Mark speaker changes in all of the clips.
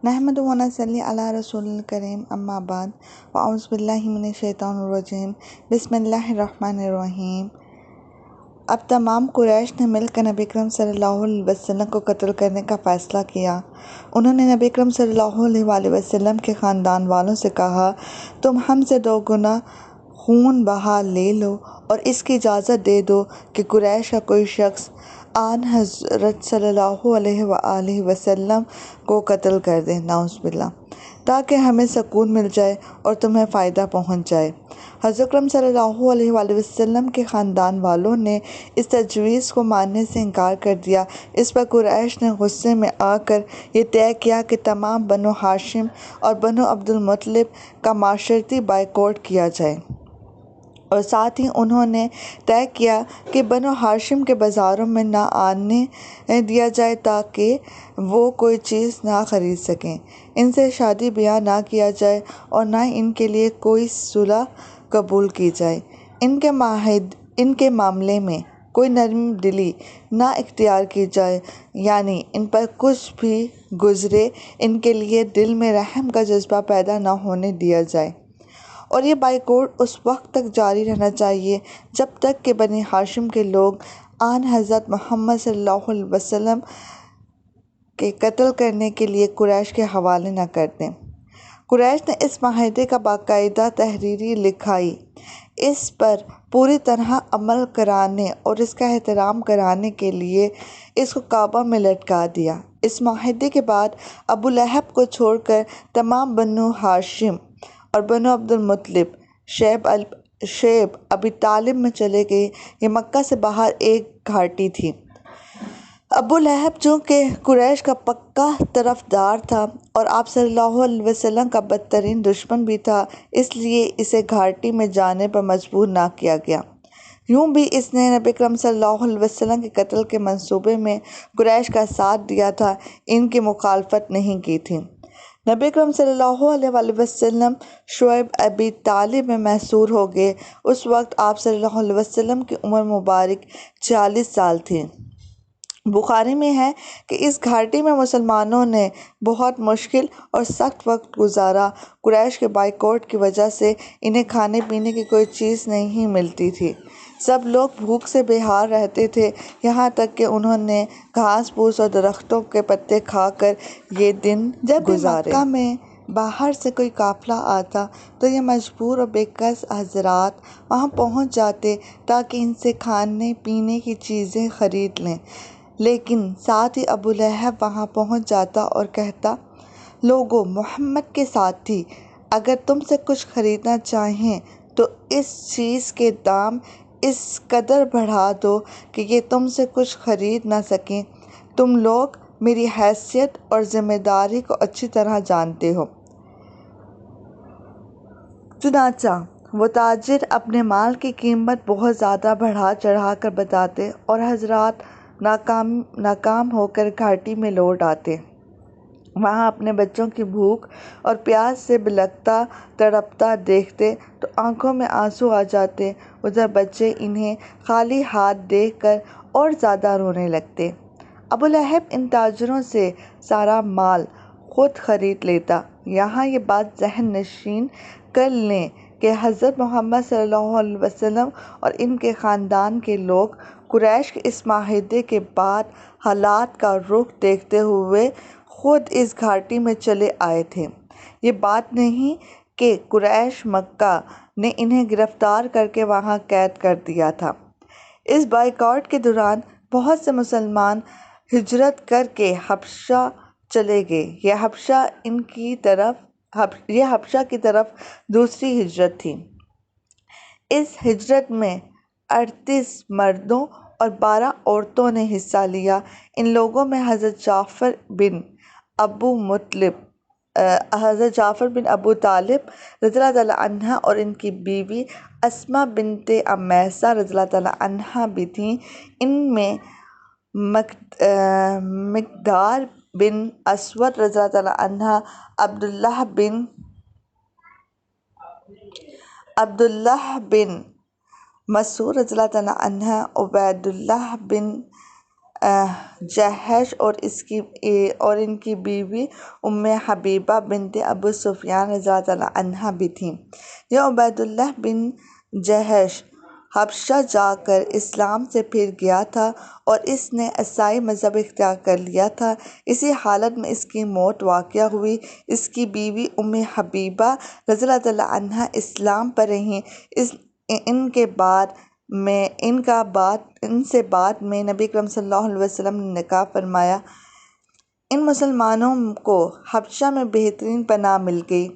Speaker 1: نحمدہ و نصلی علی رسول الکریم اما بعد فاعوذ باللہ من الشیطان الرجیم بسم اللہ الرحمن الرحیم۔ اب تمام قریش نے مل کر نبی اکرم صلی اللہ علیہ وسلم کو قتل کرنے کا فیصلہ کیا۔ انہوں نے نبی اکرم صلی اللہ علیہ وسلم کے خاندان والوں سے کہا، تم ہم سے 2 گنا خون بہا لے لو اور اس کی اجازت دے دو کہ قریش کا کوئی شخص آن حضرت صلی اللہ علیہ وآلہ وسلم کو قتل کر دے، نعوذ باللہ، تاکہ ہمیں سکون مل جائے اور تمہیں فائدہ پہنچ جائے۔ حضرت اکرم صلی اللہ علیہ وآلہ وسلم کے خاندان والوں نے اس تجویز کو ماننے سے انکار کر دیا۔ اس پر قریش نے غصے میں آ کر یہ طے کیا کہ تمام بنو ہاشم اور بنو عبد المطلب کا معاشرتی بائیکاٹ کیا جائے، اور ساتھ ہی انہوں نے طے کیا کہ بنو ہاشم کے بازاروں میں نہ آنے دیا جائے تاکہ وہ کوئی چیز نہ خرید سکیں، ان سے شادی بیاہ نہ کیا جائے اور نہ ان کے لیے کوئی صلح قبول کی جائے۔ ان کے معاملے میں کوئی نرم دلی نہ اختیار کی جائے، یعنی ان پر کچھ بھی گزرے ان کے لیے دل میں رحم کا جذبہ پیدا نہ ہونے دیا جائے، اور یہ بائیکاٹ اس وقت تک جاری رہنا چاہیے جب تک کہ بنی ہاشم کے لوگ آن حضرت محمد صلی اللہ علیہ وسلم کے قتل کرنے کے لیے قریش کے حوالے نہ کر دیں۔ قریش نے اس معاہدے کا باقاعدہ تحریر لکھائی، اس پر پوری طرح عمل کرانے اور اس کا احترام کرانے کے لیے اس کو کعبہ میں لٹکا دیا۔ اس معاہدے کے بعد ابو لہب کو چھوڑ کر تمام بنو ہاشم اور بنو عبد المطلب شیب ابی طالب میں چلے گئے۔ یہ مکہ سے باہر ایک گھاٹی تھی۔ ابو لہب چونکہ قریش کا پکا طرفدار تھا اور آپ صلی اللہ علیہ وسلم کا بدترین دشمن بھی تھا، اس لیے اسے گھاٹی میں جانے پر مجبور نہ کیا گیا۔ یوں بھی اس نے نبی اکرم صلی اللہ علیہ وسلم کے قتل کے منصوبے میں قریش کا ساتھ دیا تھا، ان کی مخالفت نہیں کی تھی۔ نبی اکرم صلی اللہ علیہ وسلم شیب ابی طالب میں محصور ہو گئے۔ اس وقت آپ صلی اللہ علیہ وسلم کی عمر مبارک 40 سال تھی۔ بخاری میں ہے کہ اس گھاٹی میں مسلمانوں نے بہت مشکل اور سخت وقت گزارا۔ قریش کے بائیکاٹ کی وجہ سے انہیں کھانے پینے کی کوئی چیز نہیں ملتی تھی، سب لوگ بھوک سے بے حال رہتے تھے، یہاں تک کہ انہوں نے گھاس پھوس اور درختوں کے پتے کھا کر یہ دن گزارے۔ جب مکہ میں باہر سے کوئی قافلہ آتا تو یہ مجبور اور بے کس حضرات وہاں پہنچ جاتے تاکہ ان سے کھانے پینے کی چیزیں خرید لیں، لیکن ساتھ ہی ابو لہب وہاں پہنچ جاتا اور کہتا، لوگو، محمد کے ساتھی اگر تم سے کچھ خریدنا چاہیں تو اس چیز کے دام اس قدر بڑھا دو کہ یہ تم سے کچھ خرید نہ سکیں۔ تم لوگ میری حیثیت اور ذمہ داری کو اچھی طرح جانتے ہو۔ چنانچہ وہ تاجر اپنے مال کی قیمت بہت زیادہ بڑھا چڑھا کر بتاتے اور حضرات ناکام ہو کر گھاٹی میں لوٹ آتے۔ وہاں اپنے بچوں کی بھوک اور پیاس سے بلکتا تڑپتا دیکھتے تو آنکھوں میں آنسو آ جاتے، ادھر بچے انہیں خالی ہاتھ دیکھ کر اور زیادہ رونے لگتے۔ ابو لہب ان تاجروں سے سارا مال خود خرید لیتا۔ یہاں یہ بات ذہن نشین کر لیں کہ حضرت محمد صلی اللہ علیہ وسلم اور ان کے خاندان کے لوگ قریش کے اس معاہدے کے بعد حالات کا رخ دیکھتے ہوئے خود اس گھاٹی میں چلے آئے تھے۔ یہ بات نہیں کہ قریش مکہ نے انہیں گرفتار کر کے وہاں قید کر دیا تھا۔ اس بائیکاٹ کے دوران بہت سے مسلمان ہجرت کر کے حبشہ چلے گئے۔ یہ حبشہ کی طرف دوسری ہجرت تھی۔ اس ہجرت میں 38 مردوں اور 12 عورتوں نے حصہ لیا۔ ان لوگوں میں حضرت جعفر بن ابو طالب رضی اللہ تعالیٰ عنہ اور ان کی بیوی اسماء بنت امیسہ رضی اللہ تعالیٰ عنہ بھی تھیں۔ ان میں مقدار بن اسود رضی اللہ تعالیٰ عنہ، عبداللہ بن مسعود رضی اللہ تعالیٰ عنہ، عبید اللہ بن جہش اور ان کی بیوی حبیبہ بنت ابو سفیان رضی اللہ تعالیٰ عنہ بھی تھیں۔ یہ عبید اللہ بن جہش حبشہ جا کر اسلام سے پھر گیا تھا اور اس نے عیسائی مذہب اختیار کر لیا تھا۔ اسی حالت میں اس کی موت واقع ہوئی۔ اس کی بیوی حبیبہ رضی اللہ تعالیٰ عنہ اسلام پر رہیں۔ ان سے بعد میں نبی اکرم صلی اللہ علیہ وسلم نے نکاح فرمایا۔ ان مسلمانوں کو حبشہ میں بہترین پناہ مل گئی۔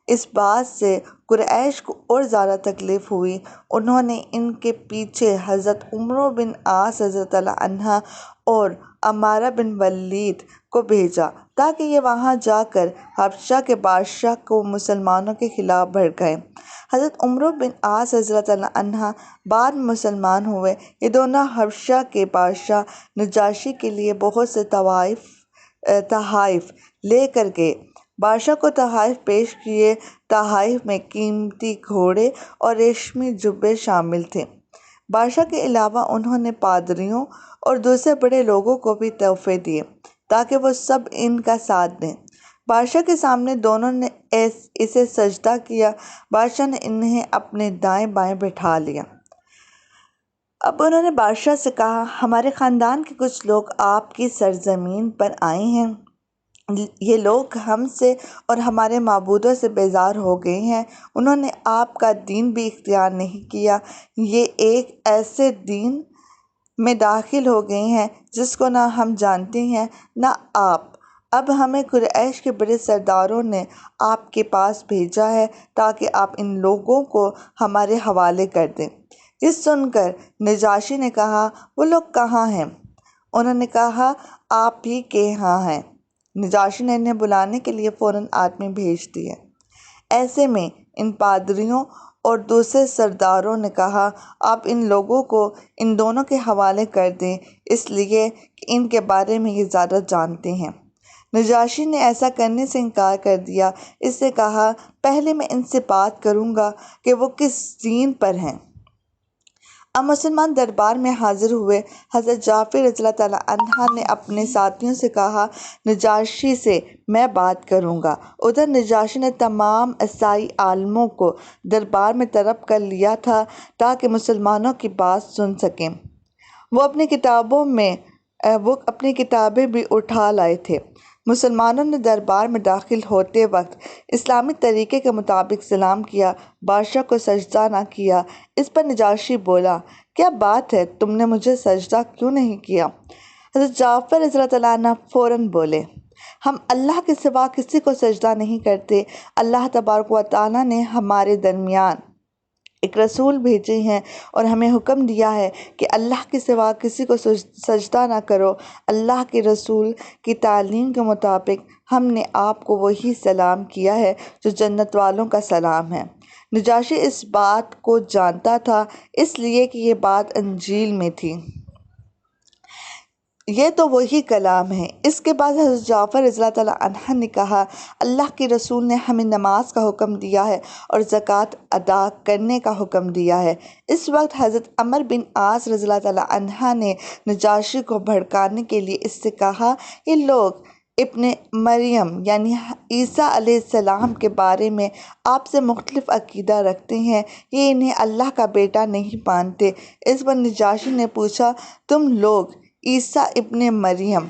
Speaker 1: اس بات سے قریش کو اور زیادہ تکلیف ہوئی۔ انہوں نے ان کے پیچھے حضرت عمرو بن عاص رضی اللہ عنہ اور عمارہ بن ولید کو بھیجا تاکہ یہ وہاں جا کر حبشہ کے بادشاہ کو مسلمانوں کے خلاف بھڑکائیں۔ حضرت عمرو بن عاص رضی اللہ عنہ بعد میں مسلمان ہوئے۔ یہ دونوں حبشہ کے بادشاہ نجاشی کے لیے بہت سے تحائف لے کر گئے۔ بادشاہ کو تحائف پیش کیے۔ تحائف میں قیمتی گھوڑے اور ریشمی جبے شامل تھے۔ بادشاہ کے علاوہ انہوں نے پادریوں اور دوسرے بڑے لوگوں کو بھی تحفے دیے تاکہ وہ سب ان کا ساتھ دیں۔ بادشاہ کے سامنے دونوں نے اسے سجدہ کیا۔ بادشاہ نے انہیں اپنے دائیں بائیں بٹھا لیا۔ اب انہوں نے بادشاہ سے کہا، ہمارے خاندان کے کچھ لوگ آپ کی سرزمین پر آئے ہیں۔ یہ لوگ ہم سے اور ہمارے معبودوں سے بیزار ہو گئے ہیں۔ انہوں نے آپ کا دین بھی اختیار نہیں کیا۔ یہ ایک ایسے دین میں داخل ہو گئے ہیں جس کو نہ ہم جانتے ہیں نہ آپ۔ اب ہمیں قریش کے بڑے سرداروں نے آپ کے پاس بھیجا ہے تاکہ آپ ان لوگوں کو ہمارے حوالے کر دیں۔ یہ سن کر نجاشی نے کہا، وہ لوگ کہاں ہیں؟ انہوں نے کہا، آپ ہی کے ہاں ہیں۔ نجاشی نے انہیں بلانے کے لیے فوراً آدمی بھیج دیے۔ ایسے میں ان پادریوں اور دوسرے سرداروں نے کہا، آپ ان لوگوں کو ان دونوں کے حوالے کر دیں، اس لیے کہ ان کے بارے میں یہ زیادہ جانتے ہیں۔ نجاشی نے ایسا کرنے سے انکار کر دیا۔ اس سے کہا، پہلے میں ان سے بات کروں گا کہ وہ کس دین پر ہیں۔ اب مسلمان دربار میں حاضر ہوئے۔ حضرت جعفر رضی اللہ تعالیٰ عنہ نے اپنے ساتھیوں سے کہا، نجاشی سے میں بات کروں گا۔ ادھر نجاشی نے تمام عیسائی عالموں کو دربار میں طلب کر لیا تھا تاکہ مسلمانوں کی بات سن سکیں۔ وہ اپنی کتابیں بھی اٹھا لائے تھے۔ مسلمانوں نے دربار میں داخل ہوتے وقت اسلامی طریقے کے مطابق سلام کیا، بادشاہ کو سجدہ نہ کیا۔ اس پر نجاشی بولا، کیا بات ہے، تم نے مجھے سجدہ کیوں نہیں کیا؟ حضرت جعفر رضی اللہ عنہ فوراً بولے، ہم اللہ کے سوا کسی کو سجدہ نہیں کرتے۔ اللہ تبارک و تعالیٰ نے ہمارے درمیان ایک رسول بھیجے ہیں اور ہمیں حکم دیا ہے کہ اللہ کے سوا کسی کو سجدہ نہ کرو۔ اللہ کے رسول کی تعلیم کے مطابق ہم نے آپ کو وہی سلام کیا ہے جو جنت والوں کا سلام ہے۔ نجاشی اس بات کو جانتا تھا، اس لیے کہ یہ بات انجیل میں تھی۔ یہ تو وہی کلام ہے۔ اس کے بعد حضرت جعفر رضی اللہ تعالیٰ عنہ نے کہا، اللہ کے رسول نے ہمیں نماز کا حکم دیا ہے اور زکوٰۃ ادا کرنے کا حکم دیا ہے۔ اس وقت حضرت عمرو بن عاص رضی اللہ تعالیٰ عنہ نے نجاشی کو بھڑکانے کے لیے اس سے کہا، یہ لوگ ابن مریم یعنی عیسیٰ علیہ السلام کے بارے میں آپ سے مختلف عقیدہ رکھتے ہیں، یہ انہیں اللہ کا بیٹا نہیں مانتے۔ اس پر نجاشی نے پوچھا، تم لوگ عیسیٰ ابن مریم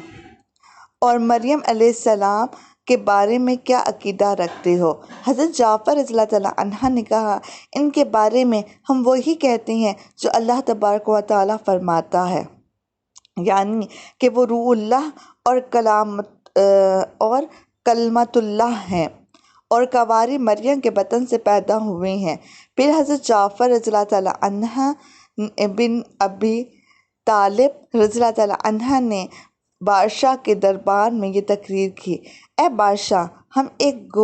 Speaker 1: اور مریم علیہ السلام کے بارے میں کیا عقیدہ رکھتے ہو؟ حضرت جعفر رضی اللہ تعالیٰ عنہ نے کہا، ان کے بارے میں ہم وہی کہتے ہیں جو اللہ تبارک و تعالیٰ فرماتا ہے، یعنی کہ وہ روح اللہ اور کلمۃ اللہ ہیں اور کنواری مریم کے بطن سے پیدا ہوئے ہیں۔ پھر حضرت جعفر رضی اللہ تعالیٰ عنہ بن ابی طالب رضی اللہ تعالیٰ عنہ نے بادشاہ کے دربار میں یہ تقریر کی، اے بادشاہ، ہم ایک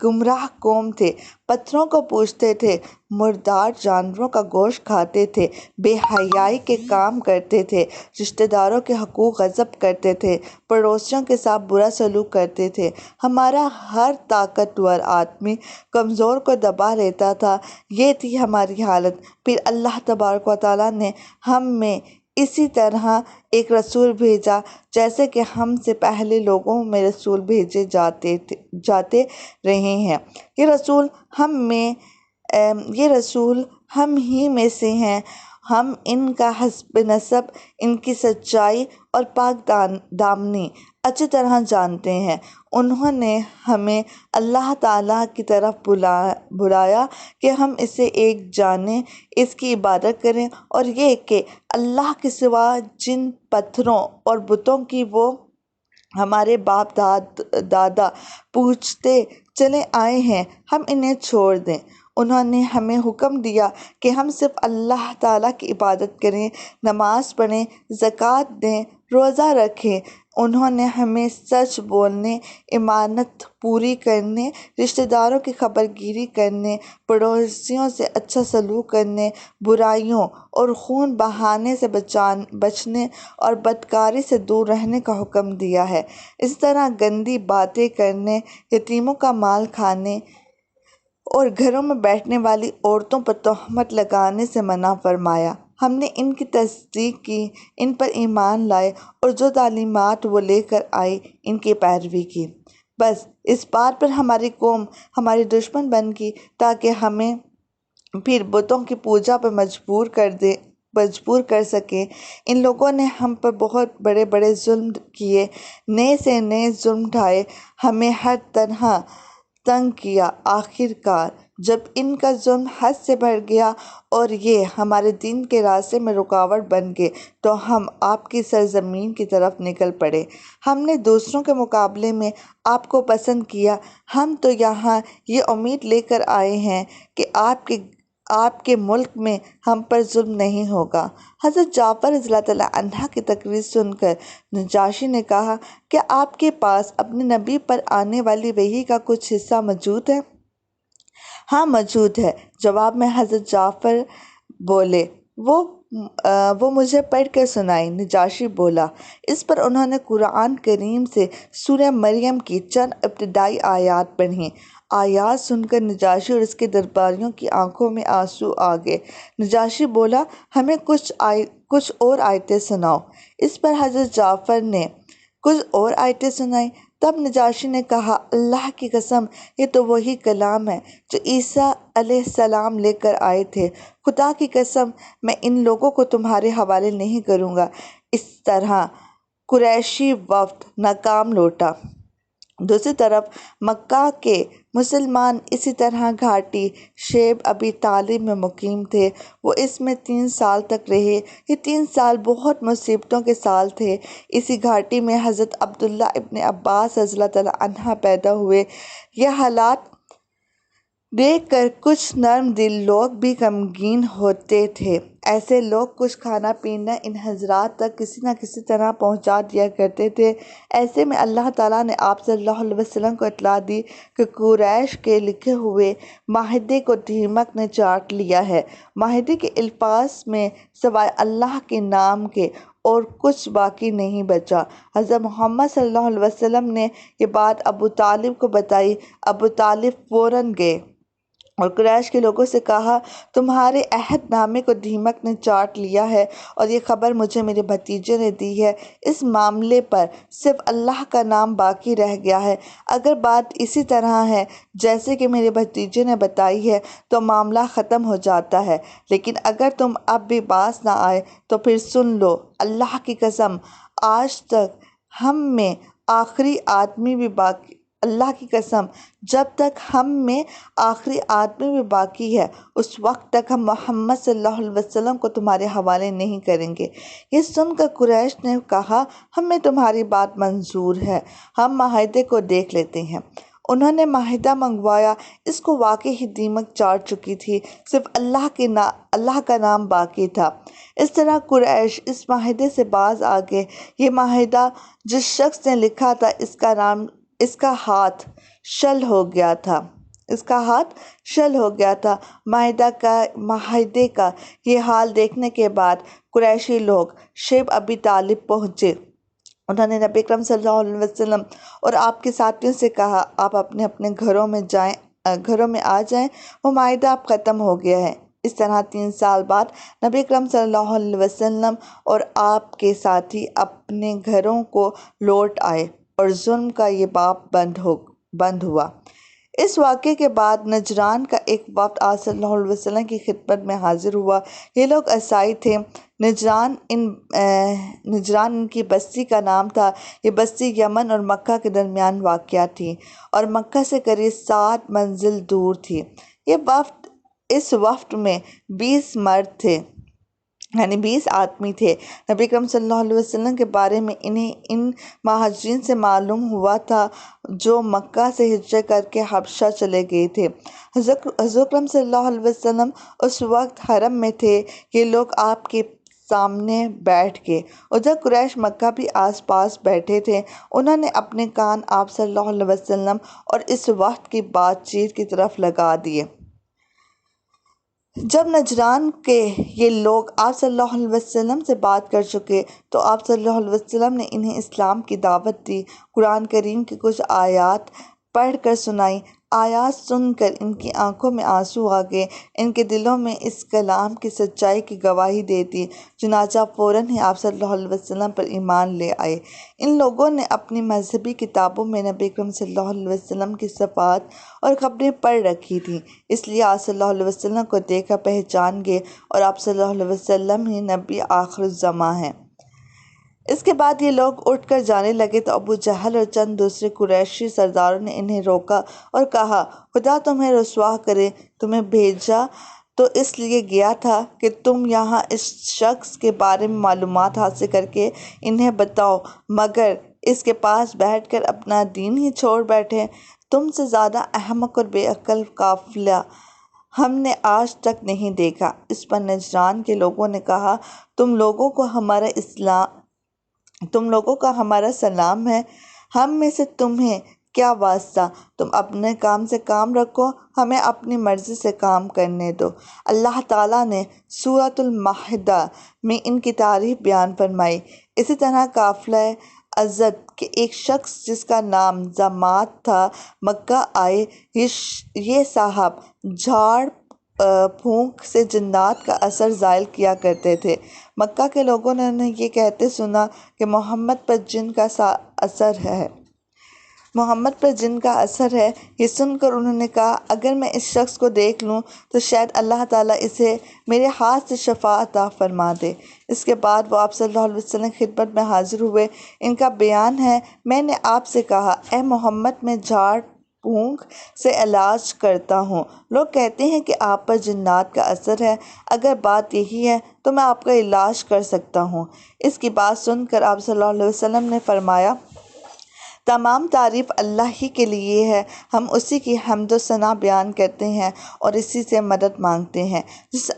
Speaker 1: گمراہ قوم تھے، پتھروں کو پوجتے تھے، مردار جانوروں کا گوشت کھاتے تھے، بے حیائی کے کام کرتے تھے، رشتہ داروں کے حقوق غصب کرتے تھے، پڑوسیوں کے ساتھ برا سلوک کرتے تھے، ہمارا ہر طاقتور آدمی کمزور کو دبا لیتا تھا، یہ تھی ہماری حالت۔ پھر اللہ تبارک و تعالیٰ نے ہم میں اسی طرح ایک رسول بھیجا جیسے کہ ہم سے پہلے لوگوں میں رسول بھیجے جاتے رہے ہیں۔ یہ رسول ہم ہی میں سے ہیں۔ ہم ان کا حسب نسب، ان کی سچائی اور پاک دامنی اچھی طرح جانتے ہیں۔ انہوں نے ہمیں اللہ تعالیٰ کی طرف بلایا کہ ہم اسے ایک جانیں، اس کی عبادت کریں، اور یہ کہ اللہ کے سوا جن پتھروں اور بتوں کی وہ ہمارے باپ دادا پوجتے چلے آئے ہیں، ہم انہیں چھوڑ دیں۔ انہوں نے ہمیں حکم دیا کہ ہم صرف اللہ تعالیٰ کی عبادت کریں، نماز پڑھیں، زکوٰۃ دیں، روزہ رکھیں۔ انہوں نے ہمیں سچ بولنے، امانت پوری کرنے، رشتہ داروں کی خبر گیری کرنے، پڑوسیوں سے اچھا سلوک کرنے، برائیوں اور خون بہانے سے بچنے اور بدکاری سے دور رہنے کا حکم دیا ہے۔ اسی طرح گندی باتیں کرنے، یتیموں کا مال کھانے اور گھروں میں بیٹھنے والی عورتوں پر تہمت لگانے سے منع فرمایا۔ ہم نے ان کی تصدیق کی، ان پر ایمان لائے اور جو تعلیمات وہ لے کر آئے ان کی پیروی کی۔ بس اس بات پر ہماری قوم ہماری دشمن بن گئی تاکہ ہمیں پھر بتوں کی پوجا پر مجبور کر سکیں۔ ان لوگوں نے ہم پر بہت بڑے بڑے ظلم کیے، نئے سے نئے ظلم ڈھائے، ہمیں ہر طرح تنگ کیا۔ آخر کار جب ان کا ظلم حد سے بڑھ گیا اور یہ ہمارے دین کے راستے میں رکاوٹ بن گئے تو ہم آپ کی سرزمین کی طرف نکل پڑے۔ ہم نے دوسروں کے مقابلے میں آپ کو پسند کیا۔ ہم تو یہاں یہ امید لے کر آئے ہیں کہ آپ کے ملک میں ہم پر ظلم نہیں ہوگا۔ حضرت جعفر رضی اللہ تعالیٰ عنہ کی تقریر سن کر نجاشی نے کہا، کیا آپ کے پاس اپنے نبی پر آنے والی وحی کا کچھ حصہ موجود ہے؟ ہاں موجود ہے، جواب میں حضرت جعفر بولے، وہ مجھے پڑھ کر سنائیں۔ نجاشی بولا۔ اس پر انہوں نے قرآن کریم سے سورہ مریم کی چند ابتدائی آیات پڑھیں۔ آیات سن کر نجاشی اور اس کے درباریوں کی آنکھوں میں آنسو آ گئے۔ نجاشی بولا، ہمیں کچھ اور آیتیں سناؤ۔ اس پر حضرت جعفر نے کچھ اور آیتیں سنائیں۔ تب نجاشی نے کہا، اللہ کی قسم، یہ تو وہی کلام ہے جو عیسیٰ علیہ السلام لے کر آئے تھے۔ خدا کی قسم، میں ان لوگوں کو تمہارے حوالے نہیں کروں گا۔ اس طرح قریشی وفد ناکام لوٹا۔ دوسری طرف مکہ کے مسلمان اسی طرح گھاٹی شیب ابی طالب میں مقیم تھے۔ وہ اس میں 3 سال تک رہے۔ یہ 3 سال بہت مصیبتوں کے سال تھے۔ اسی گھاٹی میں حضرت عبداللہ ابن عباس رضی اللہ تعالیٰ عنہ پیدا ہوئے۔ یہ حالات دیکھ کر کچھ نرم دل لوگ بھی غمگین ہوتے تھے۔ ایسے لوگ کچھ کھانا پینا ان حضرات تک کسی نہ کسی طرح پہنچا دیا کرتے تھے۔ ایسے میں اللہ تعالیٰ نے آپ صلی اللہ علیہ وسلم کو اطلاع دی کہ قریش کے لکھے ہوئے معاہدے کو دیمک نے چاٹ لیا ہے۔ معاہدے کے الفاظ میں سوائے اللہ کے نام کے اور کچھ باقی نہیں بچا۔ حضرت محمد صلی اللہ علیہ وسلم نے یہ بات ابو طالب کو بتائی۔ ابو طالب فوراً گئے اور قریش کے لوگوں سے کہا، تمہارے عہد نامے کو دیمک نے چاٹ لیا ہے اور یہ خبر مجھے میرے بھتیجے نے دی ہے۔ اس معاملے پر صرف اللہ کا نام باقی رہ گیا ہے۔ اگر بات اسی طرح ہے جیسے کہ میرے بھتیجے نے بتائی ہے تو معاملہ ختم ہو جاتا ہے، لیکن اگر تم اب بھی باز نہ آئے تو پھر سن لو، اللہ کی قسم، آج تک ہم میں آخری آدمی بھی باقی اللہ کی قسم، جب تک ہم میں آخری آدمی بھی باقی ہے اس وقت تک ہم محمد صلی اللہ علیہ وسلم کو تمہارے حوالے نہیں کریں گے۔ یہ سن کر قریش نے کہا، ہمیں تمہاری بات منظور ہے، ہم معاہدے کو دیکھ لیتے ہیں۔ انہوں نے معاہدہ منگوایا۔ اس کو واقعی دیمک چاٹ چکی تھی، صرف اللہ کا نام باقی تھا۔ اس طرح قریش اس معاہدے سے باز آ گئے۔ یہ معاہدہ جس شخص نے لکھا تھا اس کا ہاتھ شل ہو گیا تھا۔ معاہدے کا یہ حال دیکھنے کے بعد قریشی لوگ شیب ابی طالب پہنچے۔ انہوں نے نبی اکرم صلی اللہ علیہ وسلم اور آپ کے ساتھیوں سے کہا، آپ اپنے اپنے گھروں میں آ جائیں، وہ معاہدہ اب ختم ہو گیا ہے۔ اس طرح 3 سال بعد نبی اکرم صلی اللہ علیہ وسلم اور آپ کے ساتھی اپنے گھروں کو لوٹ آئے اور ظلم کا یہ باب بند ہوا۔ اس واقعے کے بعد نجران کا ایک وفد آپ صلی اللہ علیہ وسلم کی خدمت میں حاضر ہوا۔ یہ لوگ عیسائی تھے۔ نجران ان کی بستی کا نام تھا۔ یہ بستی یمن اور مکہ کے درمیان واقع تھی اور مکہ سے قریب 7 منزل دور تھی۔ اس وفد میں 20 مرد تھے، یعنی 20 آدمی تھے۔ نبی اکرم صلی اللہ علیہ وسلم کے بارے میں انہیں ان مہاجرین سے معلوم ہوا تھا جو مکہ سے ہجرت کر کے حبشہ چلے گئے تھے۔ حضرت اکرم صلی اللہ علیہ وسلم اس وقت حرم میں تھے۔ یہ لوگ آپ کے سامنے بیٹھ گئے۔ ادھر قریش مکہ بھی آس پاس بیٹھے تھے۔ انہوں نے اپنے کان آپ صلی اللہ علیہ وسلم اور اس وقت کی بات چیت کی طرف لگا دیے۔ جب نجران کے یہ لوگ آپ صلی اللہ علیہ وسلم سے بات کر چکے تو آپ صلی اللہ علیہ وسلم نے انہیں اسلام کی دعوت دی، قرآن کریم کی کچھ آیات پڑھ کر سنائیں۔ آیات سن کر ان کی آنکھوں میں آنسو آ گئے، ان کے دلوں میں اس کلام کی سچائی کی گواہی دے دی، چنانچہ فوراً ہی آپ صلی اللہ علیہ وسلم پر ایمان لے آئے۔ ان لوگوں نے اپنی مذہبی کتابوں میں نبی اکرم صلی اللہ علیہ وسلم کی صفات اور خبریں پڑھ رکھی تھیں، اس لیے آپ صلی اللہ علیہ وسلم کو دیکھ کر پہچان گئے اور آپ صلی اللہ علیہ وسلم ہی نبی آخر الزماں ہیں۔ اس کے بعد یہ لوگ اٹھ کر جانے لگے تو ابو جہل اور چند دوسرے قریشی سرداروں نے انہیں روکا اور کہا، خدا تمہیں رسوا کرے، تمہیں بھیجا تو اس لیے گیا تھا کہ تم یہاں اس شخص کے بارے میں معلومات حاصل کر کے انہیں بتاؤ، مگر اس کے پاس بیٹھ کر اپنا دین ہی چھوڑ بیٹھے۔ تم سے زیادہ احمق اور بے عقل قافلہ ہم نے آج تک نہیں دیکھا۔ اس پر نجران کے لوگوں نے کہا، تم لوگوں کا ہمارا سلام ہے، ہم میں سے تمہیں کیا واسطہ، تم اپنے کام سے کام رکھو، ہمیں اپنی مرضی سے کام کرنے دو۔ اللہ تعالیٰ نے سورۃ المائدہ میں ان کی تعریف بیان فرمائی۔ اسی طرح قافلہ ازد کے ایک شخص جس کا نام ضماد تھا مکہ آئے۔ یہ صاحب جھاڑ پھونک سے جنات کا اثر زائل کیا کرتے تھے۔ مکہ کے لوگوں نے انہیں یہ کہتے سنا کہ محمد پر جن کا اثر ہے۔ یہ سن کر انہوں نے کہا، اگر میں اس شخص کو دیکھ لوں تو شاید اللہ تعالیٰ اسے میرے ہاتھ سے شفا عطا فرما دے۔ اس کے بعد وہ آپ صلی اللہ علیہ وسلم کی خدمت میں حاضر ہوئے۔ ان کا بیان ہے، میں نے آپ سے کہا، اے محمد، میں جھاڑ پھونک سے علاج کرتا ہوں۔ لوگ کہتے ہیں کہ آپ پر جنات کا اثر ہے، اگر بات یہی ہے تو میں آپ کا علاج کر سکتا ہوں۔ اس کی بات سن کر آپ صلی اللہ علیہ وسلم نے فرمایا، تمام تعریف اللہ ہی کے لیے ہے، ہم اسی کی حمد و ثنا بیان کرتے ہیں اور اسی سے مدد مانگتے ہیں۔ جس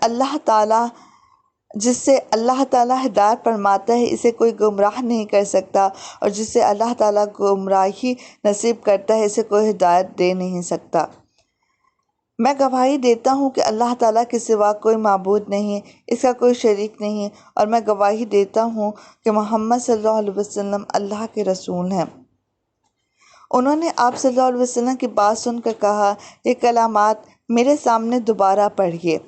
Speaker 1: سے اللہ تعالیٰ ہدایت فرماتا ہے اسے کوئی گمراہ نہیں کر سکتا، اور جس سے اللہ تعالیٰ گمراہی نصیب کرتا ہے اسے کوئی ہدایت دے نہیں سکتا۔ میں گواہی دیتا ہوں کہ اللہ تعالیٰ کے سوا کوئی معبود نہیں، اس کا کوئی شریک نہیں، اور میں گواہی دیتا ہوں کہ محمد صلی اللہ علیہ وسلم اللہ کے رسول ہیں۔ انہوں نے آپ صلی اللہ علیہ وسلم کی بات سن کر کہا، یہ کلمات میرے سامنے دوبارہ پڑھیے۔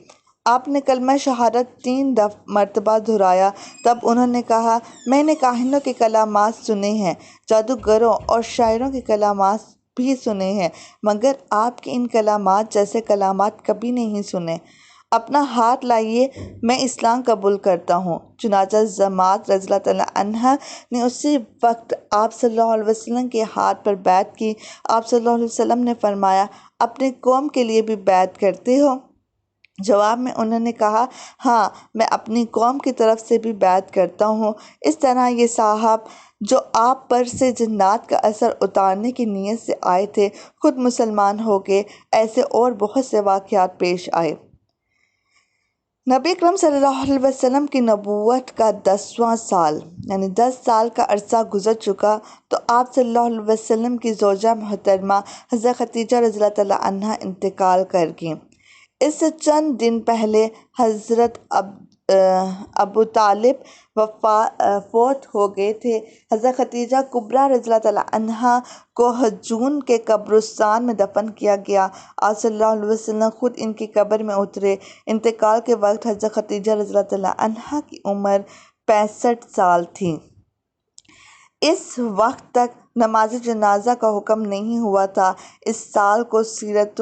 Speaker 1: آپ نے کلمہ شہادت 3 مرتبہ دہرایا۔ تب انہوں نے کہا، میں نے کاہنوں کے کلمات سنے ہیں، جادوگروں اور شاعروں کے کلمات بھی سنے ہیں، مگر آپ کے ان کلمات جیسے کلمات کبھی نہیں سنے۔ اپنا ہاتھ لائیے، میں اسلام قبول کرتا ہوں۔ چنانچہ ضماد رضی اللہ تعالیٰ عنہ نے اسی وقت آپ صلی اللہ علیہ وسلم کے ہاتھ پر بیعت کی۔ آپ صلی اللہ علیہ وسلم نے فرمایا، اپنی قوم کے لیے بھی بیعت کرتے ہو؟ جواب میں انہوں نے کہا، ہاں، میں اپنی قوم کی طرف سے بھی بیعت کرتا ہوں۔ اس طرح یہ صاحب جو آپ پر سے جنات کا اثر اتارنے کی نیت سے آئے تھے خود مسلمان ہو گئے۔ ایسے اور بہت سے واقعات پیش آئے۔ نبی اکرم صلی اللہ علیہ وسلم کی نبوت کا 10واں سال، یعنی 10 سال کا عرصہ گزر چکا تو آپ صلی اللہ علیہ وسلم کی زوجہ محترمہ حضرت خدیجہ رضی اللہ تعالیٰ عنہا انتقال کر گئیں۔ اس سے چند دن پہلے حضرت ابو طالب فوت ہو گئے تھے۔ حضرت خدیجہ کبریٰ رضی اللہ تعالیٰ عنہا کو حجون کے قبرستان میں دفن کیا گیا۔ آپ صلی اللہ علیہ وسلم خود ان کی قبر میں اترے۔ انتقال کے وقت حضرت خدیجہ رضی اللہ تعالیٰ عنہا کی عمر 65 سال تھی۔ اس وقت تک نماز جنازہ کا حکم نہیں ہوا تھا۔ اس سال کو سیرت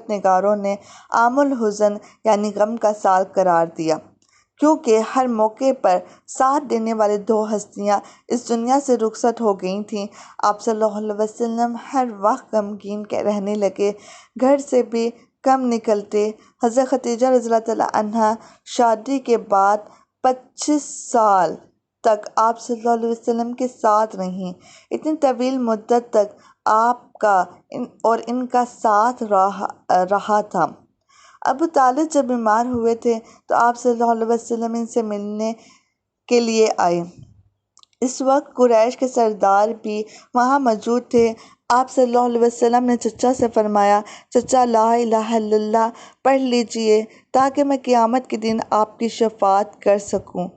Speaker 1: نگاروں نے عام الحزن یعنی غم کا سال قرار دیا، کیونکہ ہر موقع پر ساتھ دینے والی دو ہستیاں اس دنیا سے رخصت ہو گئی تھیں۔ آپ صلی اللہ علیہ وسلم ہر وقت غمگین رہنے لگے، گھر سے بھی کم نکلتے۔ حضرت خدیجہ رضی اللہ تعالیٰ عنہا شادی کے بعد 25 سال تک آپ صلی اللہ علیہ وسلم کے ساتھ رہیں۔ اتنی طویل مدت تک آپ کا اور ان کا ساتھ رہا تھا۔ ابو طالب جب بیمار ہوئے تھے تو آپ صلی اللہ علیہ وسلم ان سے ملنے کے لیے آئے۔ اس وقت قریش کے سردار بھی وہاں موجود تھے۔ آپ صلی اللہ علیہ وسلم نے چچا سے فرمایا، چچا لا الہ الا اللہ پڑھ لیجئے تاکہ میں قیامت کے دن آپ کی شفاعت کر سکوں۔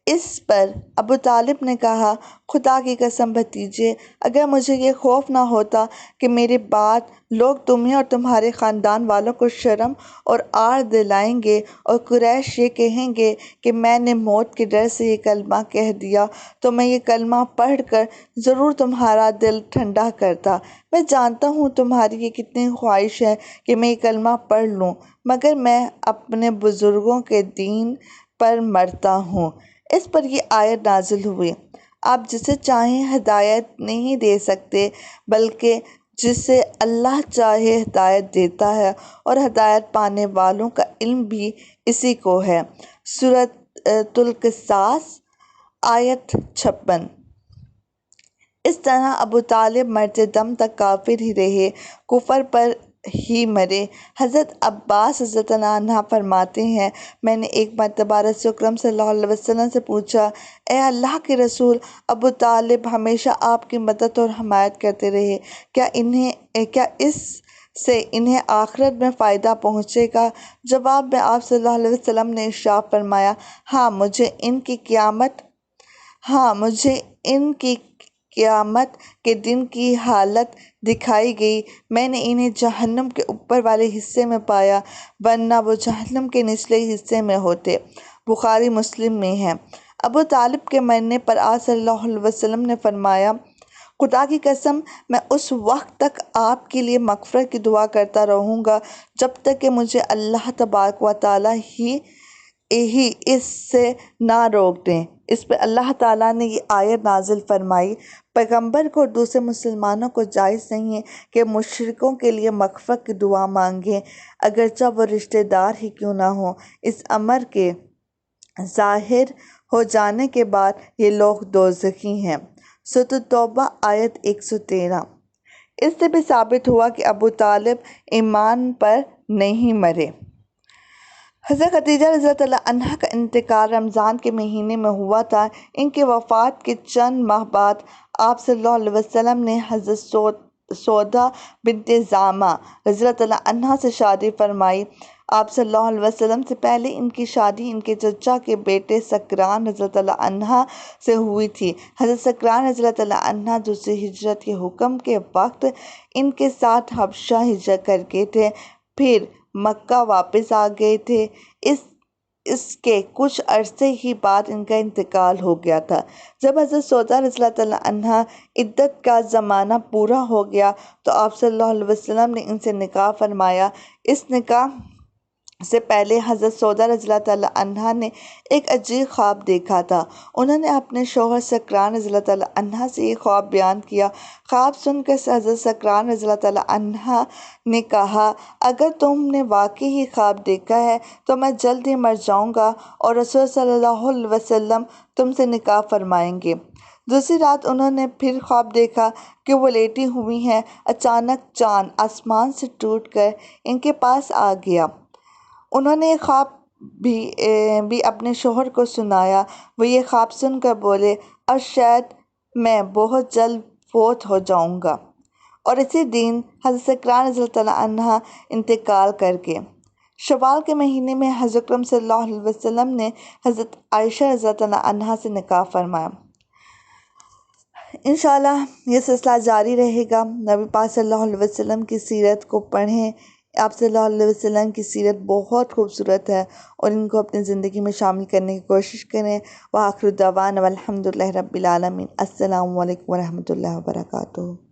Speaker 1: اس پر ابو طالب نے کہا، خدا کی قسم بھتیجے، اگر مجھے یہ خوف نہ ہوتا کہ میرے بعد لوگ تمہیں اور تمہارے خاندان والوں کو شرم اور عار دلائیں گے اور قریش یہ کہیں گے کہ میں نے موت کے ڈر سے یہ کلمہ کہہ دیا، تو میں یہ کلمہ پڑھ کر ضرور تمہارا دل ٹھنڈا کرتا۔ میں جانتا ہوں تمہاری یہ کتنی خواہش ہے کہ میں یہ کلمہ پڑھ لوں، مگر میں اپنے بزرگوں کے دین پر مرتا ہوں۔ اس پر یہ آیت نازل ہوئی، آپ جسے چاہیں ہدایت نہیں دے سکتے، بلکہ جسے اللہ چاہے ہدایت دیتا ہے، اور ہدایت پانے والوں کا علم بھی اسی کو ہے۔ سورۃ القصص آیت 56۔ اس طرح ابو طالب مرتے دم تک کافر ہی رہے، کفر پر ہی مرے۔ حضرت عباس رضی اللہ عنہ فرماتے ہیں، میں نے ایک مرتبہ رسول اکرم صلی اللہ علیہ وسلم سے پوچھا، اے اللہ کے رسول، ابو طالب ہمیشہ آپ کی مدد اور حمایت کرتے رہے، کیا اس سے انہیں آخرت میں فائدہ پہنچے گا؟ جواب میں آپ صلی اللہ علیہ وسلم نے ارشاد فرمایا، ہاں مجھے ان کی قیامت کے دن کی حالت دکھائی گئی۔ میں نے انہیں جہنم کے اوپر والے حصے میں پایا، ورنہ وہ جہنم کے نچلے حصے میں ہوتے۔ بخاری مسلم میں ہے۔ ابو طالب کے مرنے پر آپ صلی اللہ علیہ وسلم نے فرمایا، خدا کی قسم میں اس وقت تک آپ کے لیے مغفرت کی دعا کرتا رہوں گا جب تک کہ مجھے اللہ تبارک و تعالیٰ ہی اس سے نہ روک دیں۔ اس پہ اللہ تعالیٰ نے یہ آیت نازل فرمائی، پیغمبر کو اور دوسرے مسلمانوں کو جائز نہیں ہے کہ مشرکوں کے لیے مغفرت کی دعا مانگیں، اگرچہ وہ رشتہ دار ہی کیوں نہ ہوں۔ اس امر کے ظاہر ہو جانے کے بعد یہ لوگ دوزخی ہیں۔ سورۃ التوبہ آیت 113۔ اس سے بھی ثابت ہوا کہ ابو طالب ایمان پر نہیں مرے۔ حضرت خدیجہ رضی اللہ تعالیٰ عنہا کا انتقال رمضان کے مہینے میں ہوا تھا۔ ان کی وفات کے چند ماہ بعد آپ صلی اللہ علیہ وسلم نے حضرت سودا بنت زمعہ رضی اللہ تعالیٰ عنہا سے شادی فرمائی۔ آپ صلی اللہ علیہ وسلم سے پہلے ان کی شادی ان کے چچا کے بیٹے سکران رضی اللہ تعالیٰ عنہ سے ہوئی تھی۔ حضرت سکران رضی اللہ تعالیٰ عنہ دوسری ہجرت کے حکم کے وقت ان کے ساتھ حبشہ ہجرت کر گئے تھے، پھر مکہ واپس آ گئے تھے۔ اس کے کچھ عرصے ہی بعد ان کا انتقال ہو گیا تھا۔ جب حضرت سودا رضی اللہ تعالیٰ عنہا عدت کا زمانہ پورا ہو گیا تو آپ صلی اللہ علیہ وسلم نے ان سے نکاح فرمایا۔ اس نکاح سے پہلے حضرت سودا رضی اللہ تعالیٰ عنہا نے ایک عجیب خواب دیکھا تھا۔ انہوں نے اپنے شوہر سکران رضی اللہ تعالیٰ عنہ سے یہ خواب بیان کیا۔ خواب سن کر حضرت سکران رضی اللہ تعالیٰ عنہ نے کہا، اگر تم نے واقعی ہی خواب دیکھا ہے تو میں جلد ہی مر جاؤں گا اور رسول صلی اللہ علیہ وسلم تم سے نکاح فرمائیں گے۔ دوسری رات انہوں نے پھر خواب دیکھا کہ وہ لیٹی ہوئی ہیں۔ اچانک چاند آسمان سے ٹوٹ کر ان کے پاس آ گیا۔ انہوں نے یہ خواب بھی اپنے شوہر کو سنایا۔ وہ یہ خواب سن کر بولے، اب شاید میں بہت جلد فوت ہو جاؤں گا، اور اسی دن حضرت سکران رضی اللہ عنہ انتقال کر گئے۔ شوال کے مہینے میں حضرت اکرم صلی اللہ علیہ وسلم نے حضرت عائشہ رضی اللہ عنہا سے نکاح فرمایا۔ انشاءاللہ یہ سلسلہ جاری رہے گا۔ نبی پاک صلی اللہ علیہ وسلم کی سیرت کو پڑھیں۔ آپ صلی اللہ علیہ وسلم کی سیرت بہت خوبصورت ہے اور ان کو اپنی زندگی میں شامل کرنے کی کوشش کریں۔ وآخر دعوانا والحمد للہ رب العالمین۔ السلام علیکم ورحمۃ اللہ وبرکاتہ۔